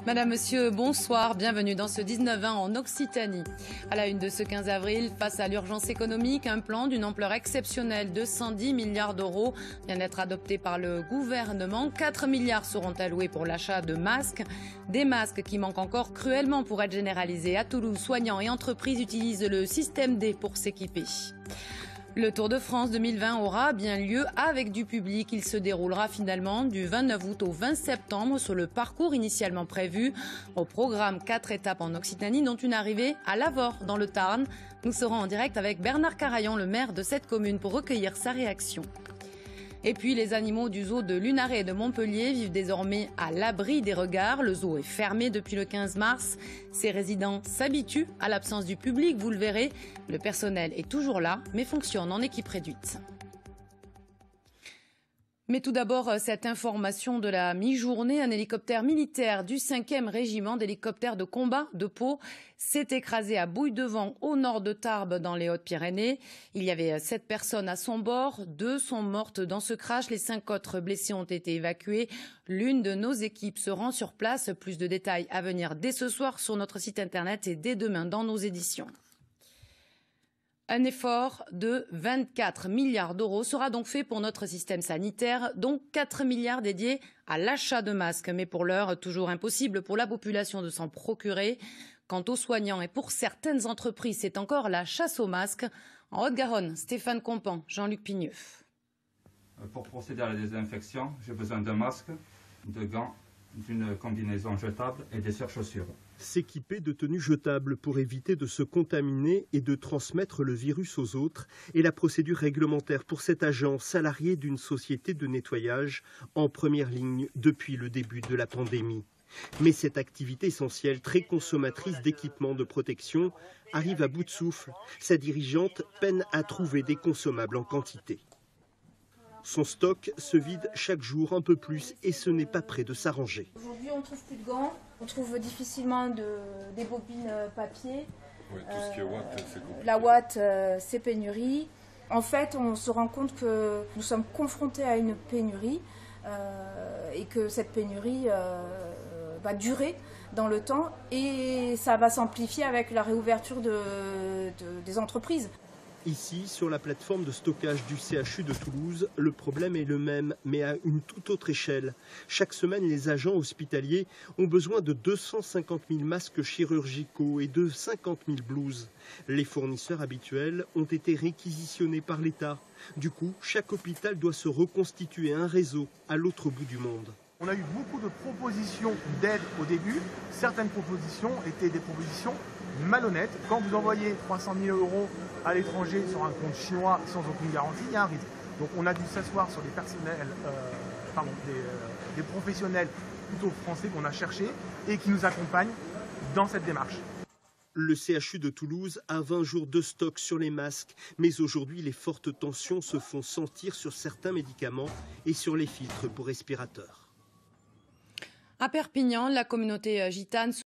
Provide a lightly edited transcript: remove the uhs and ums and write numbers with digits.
Madame, Monsieur, bonsoir, bienvenue dans ce 19-20 en Occitanie. À la une de ce 15 avril, face à l'urgence économique, un plan d'une ampleur exceptionnelle de 110 milliards d'euros vient d'être adopté par le gouvernement. 4 milliards seront alloués pour l'achat de masques. Des masques qui manquent encore cruellement pour être généralisés. À Toulouse, soignants et entreprises utilisent le système D pour s'équiper. Le Tour de France 2020 aura bien lieu avec du public. Il se déroulera finalement du 29 août au 20 septembre sur le parcours initialement prévu. Au programme, 4 étapes en Occitanie, dont une arrivée à Lavore dans le Tarn. Nous serons en direct avec Bernard Carayon, le maire de cette commune, pour recueillir sa réaction. Et puis les animaux du zoo de Lunaret et de Montpellier vivent désormais à l'abri des regards. Le zoo est fermé depuis le 15 mars. Ses résidents s'habituent à l'absence du public, vous le verrez. Le personnel est toujours là, mais fonctionne en équipe réduite. Mais tout d'abord, cette information de la mi-journée, un hélicoptère militaire du 5e régiment d'hélicoptères de combat de Pau s'est écrasé à Bouille-de-Vent au nord de Tarbes dans les Hautes-Pyrénées. Il y avait 7 personnes à son bord, 2 sont mortes dans ce crash, les 5 autres blessés ont été évacués. L'une de nos équipes se rend sur place. Plus de détails à venir dès ce soir sur notre site internet et dès demain dans nos éditions. Un effort de 24 milliards d'euros sera donc fait pour notre système sanitaire, dont 4 milliards dédiés à l'achat de masques. Mais pour l'heure, toujours impossible pour la population de s'en procurer. Quant aux soignants et pour certaines entreprises, c'est encore la chasse aux masques. En Haute-Garonne, Stéphane Compan, Jean-Luc Pigneux. Pour procéder à la désinfection, j'ai besoin d'un masque, de gants, d'une combinaison jetable et des surchaussures. S'équiper de tenues jetables pour éviter de se contaminer et de transmettre le virus aux autres est la procédure réglementaire pour cet agent salarié d'une société de nettoyage en première ligne depuis le début de la pandémie. Mais cette activité essentielle, très consommatrice d'équipements de protection, arrive à bout de souffle. Sa dirigeante peine à trouver des consommables en quantité. Son stock se vide chaque jour un peu plus et ce n'est pas près de s'arranger. Aujourd'hui, on ne trouve plus de gants, on trouve difficilement des bobines papier. Oui, tout ce qui est ouate, c'est compliqué. La ouate, c'est pénurie. En fait, on se rend compte que nous sommes confrontés à une pénurie et que cette pénurie va durer dans le temps et ça va s'amplifier avec la réouverture des entreprises. Ici, sur la plateforme de stockage du CHU de Toulouse, le problème est le même, mais à une toute autre échelle. Chaque semaine, les agents hospitaliers ont besoin de 250 000 masques chirurgicaux et de 50 000 blouses. Les fournisseurs habituels ont été réquisitionnés par l'État. Du coup, chaque hôpital doit se reconstituer un réseau à l'autre bout du monde. On a eu beaucoup de propositions d'aide au début. Certaines propositions étaient des propositions malhonnêtes. Quand vous envoyez 300 000 € à l'étranger sur un compte chinois sans aucune garantie, il y a un risque. Donc on a dû s'asseoir sur des professionnels plutôt français qu'on a cherchés et qui nous accompagnent dans cette démarche. Le CHU de Toulouse a 20 jours de stock sur les masques, mais aujourd'hui les fortes tensions se font sentir sur certains médicaments et sur les filtres pour respirateurs. À Perpignan, la communauté gitane